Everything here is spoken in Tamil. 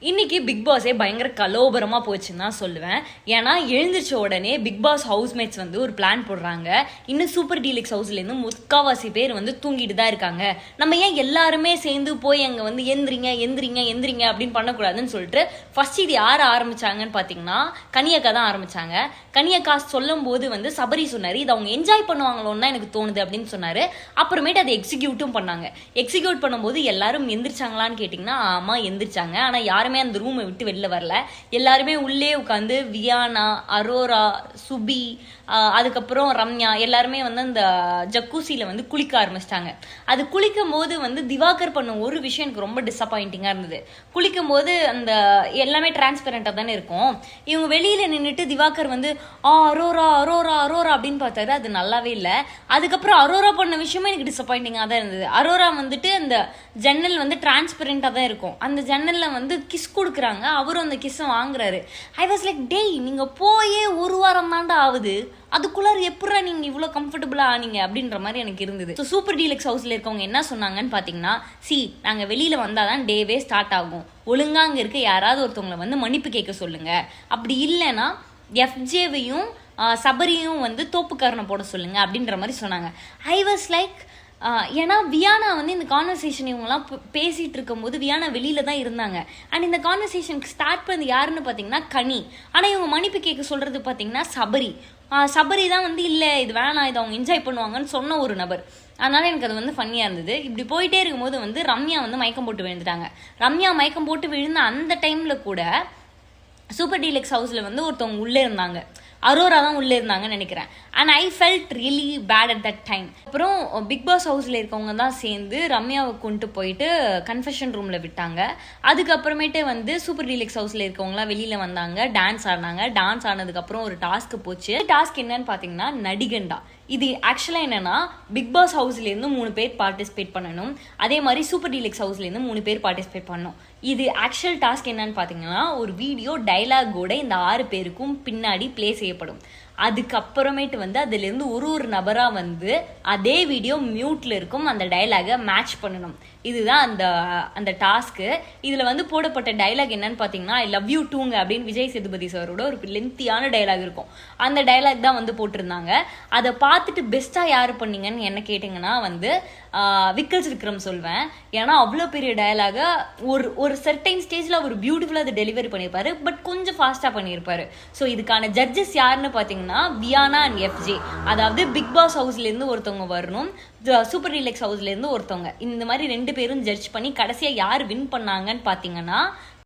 இன்னைக்கு பிக் பாஸே பயங்கர கலோபரமா போச்சுன்னு தான் சொல்லுவேன். ஏன்னா எழுந்திரிச்ச உடனே பிக் பாஸ் ஹவுஸ்மேட்ஸ் வந்து ஒரு பிளான் போடுறாங்க. இன்னும் சூப்பர் டீலக்ஸ் ஹவுஸ்ல இருந்து முக்காவாசி பேர் வந்து தூங்கிட்டு தான் இருக்காங்க. நம்ம ஏன் எல்லாருமே சேர்ந்து போய் அங்க வந்து எந்திரிங்க எந்திரிங்க எந்திரிங்க அப்படின்னு பண்ணக்கூடாதுன்னு சொல்லிட்டு ஃபர்ஸ்ட் இது யார் ஆரம்பிச்சாங்கன்னு பாத்தீங்கன்னா கனியக்கா தான் ஆரம்பிச்சாங்க. கனியக்கா சொல்லும் போது வந்து சபரி சொன்னாரு, இது அவங்க என்ஜாய் பண்ணுவாங்களோன்னு தான் எனக்கு தோணுது அப்படின்னு சொன்னாரு. அப்புறமேட்டு அதை எக்ஸிக்யூட்டும் பண்ணாங்க. எக்ஸிக்யூட் பண்ணும்போது எல்லாரும் எந்திரிச்சாங்களான்னு கேட்டீங்கன்னா ஆமா எந்திரிச்சாங்க. ஆனா யாருமே அந்த ரூமை விட்டு வெளில வரல. எல்லாருமே உள்ளே உட்காந்து வியானா, அரோரா, சுபி, அதுக்கப்புறம் ரம்யா எல்லாருமே வந்து அந்த ஜக்கூசியில வந்து குளிக்க ஆரம்பிச்சிட்டாங்க. அது குளிக்கும் போது வந்து திவாகர் பண்ண ஒரு விஷயம் எனக்கு ரொம்ப டிசப்பாயிண்டிங்கா இருந்தது. குளிக்கும் போது அந்த எல்லாமே டிரான்ஸ்பரண்டா தானே இருக்கும். இவங்க வெளியில நின்றுட்டு திவாகர் வந்து அரோரா அரோரா அரோரா அப்படின்னு பார்த்தாரு. அது நல்லாவே இல்லை. அதுக்கப்புறம் அரோரா பண்ண விஷயமே எனக்கு டிசப்பாயிண்டிங்கா தான் இருந்தது. அரோரா வந்துட்டு அந்த ஜன்னல் வந்து டிரான்ஸ்பரண்டா தான் இருக்கும். அந்த ஜன்னல்ல வந்து கிஸ் கொடுக்குறாங்க. அவரும் அந்த கிஸ்ஸை வாங்குறாரு. ஐ வாஸ் லைக், டேய் நீங்க போயே ஒரு வாரம் தாண்டா ஆகுது, அதுக்குள்ளார எப்படா நீங்க இவ்வளவு கம்ஃபர்டபுளா ஆனீங்க அப்படின்ற மாதிரி எனக்கு இருந்தது. சூப்பர் டீலக்ஸ் ஹவுஸ்ல இருக்கவங்க என்ன சொன்னாங்கன்னு பாத்தீங்கன்னா, நாங்க வெளியில வந்தாதான் டேவே ஸ்டார்ட் ஆகும், ஒழுங்கா அங்க இருக்க யாராவது ஒருத்தவங்களை வந்து மன்னிப்பு கேட்க சொல்லுங்க, அப்படி இல்லைன்னா எஃப்ஜேவையும் சபரியும் வந்து தோப்புக்காரனை போட சொல்லுங்க அப்படின்ற மாதிரி சொன்னாங்க. ஐ வாஸ் லைக், ஏன்னா வியானா வந்து இந்த கான்வர்சேஷன் இவங்கெல்லாம் பேசிட்டு இருக்கும்போது வியானா வெளியில தான் இருந்தாங்க. அண்ட் இந்த கான்வர்சேஷனுக்கு ஸ்டார்ட் பண்ணது யாருன்னு பார்த்தீங்கன்னா கனி. ஆனால் இவங்க மன்னிப்பு கேட்க சொல்றது பார்த்தீங்கன்னா சபரி. சபரி தான் வந்து இல்லை இது வேணாம், இது அவங்க என்ஜாய் பண்ணுவாங்கன்னு சொன்ன ஒரு நபர். அதனால எனக்கு அது வந்து ஃபன்னியாக இருந்தது. இப்படி போயிட்டே இருக்கும்போது வந்து ரம்யா வந்து மயக்கம் போட்டு விழுந்துட்டாங்க. ரம்யா மயக்கம் போட்டு விழுந்த அந்த டைம்ல கூட சூப்பர் டீலக்ஸ் ஹவுஸ்ல வந்து ஒருத்தவங்க உள்ளே இருந்தாங்க. அரோரா தான் உள்ளே இருந்தாங்கன்னு நினைக்கிறேன். And I felt really bad at that time. அப்புறம் பிக் பாஸ் ஹவுஸில் இருக்கவங்க தான் சேர்ந்து ரம்யாவை கொண்டு போயிட்டு கன்ஃபெஷன் ரூமில் விட்டாங்க. அதுக்கப்புறமேட்டு வந்து சூப்பர் டீலக்ஸ் ஹவுஸில் இருக்கவங்களாம் வெளியில் வந்தாங்க, டான்ஸ் ஆடினாங்க. டான்ஸ் ஆனதுக்கப்புறம் ஒரு டாஸ்க்கு போச்சு. டாஸ்க் என்னன்னு பார்த்தீங்கன்னா நடிகண்டா. இது ஆக்சுவலாக என்னன்னா பிக் பாஸ் ஹவுஸ்லேருந்து 3 பேர் பார்ட்டிசிபேட் பண்ணணும். அதே மாதிரி சூப்பர் டீலக்ஸ் ஹவுஸ்லேருந்து 3 பேர் பார்ட்டிசிபேட் பண்ணணும். இது ஆக்சுவல் டாஸ்க் என்னன்னு பார்த்தீங்கன்னா ஒரு வீடியோ டைலாகோட இந்த 6 பேருக்கும் பின்னாடி பிளே செய்யப்படும். அதுக்கப்புறமேட்டு வந்து அதுலேருந்து ஒரு நபரா வந்து அதே வீடியோ மியூட்ல இருக்கும், அந்த டைலாகை மேட்ச் பண்ணணும். இதுதான் அந்த டாஸ்க்கு. இதுல வந்து போடப்பட்ட டைலாக் என்னன்னு பாத்தீங்கன்னா ஐ லவ் யூ டூங்க அப்படின்னு விஜய் சேதுபதி சாரோட ஒரு லென்த்தியான டைலாக் இருக்கும். அந்த டைலாக் தான் வந்து போட்டிருந்தாங்க. அதை பார்த்துட்டு பெஸ்டா யாரு பண்ணீங்கன்னு என்ன கேட்டீங்கன்னா வந்து விக்கல்ஸ் விக்ரம் சொல்வேன். ஏன்னா அவ்வளோ பெரிய டைலாக ஒரு சர்டைன் ஸ்டேஜ்ல அவர் பியூட்டிஃபுல்லா அதை டெலிவரி பண்ணியிருப்பாரு. பட் கொஞ்சம் ஃபாஸ்டா பண்ணியிருப்பாரு. ஸோ இதுக்கான ஜட்ஜஸ் யாருன்னு பாத்தீங்கன்னா வியானா அண்ட் எஃப்ஜே. அதாவது பிக் பாஸ் ஹவுஸ்ல இருந்து ஒருத்தவங்க வரணும், சூப்பர் டீலக்ஸ் ஹவுஸ்ல இருந்து ஒருத்தவங்க. இந்த மாதிரி 2 பேரும் ஜட்ஜ் பண்ணி கடைசியா யார் வின் பண்ணாங்கன்னு பாத்தீங்கன்னா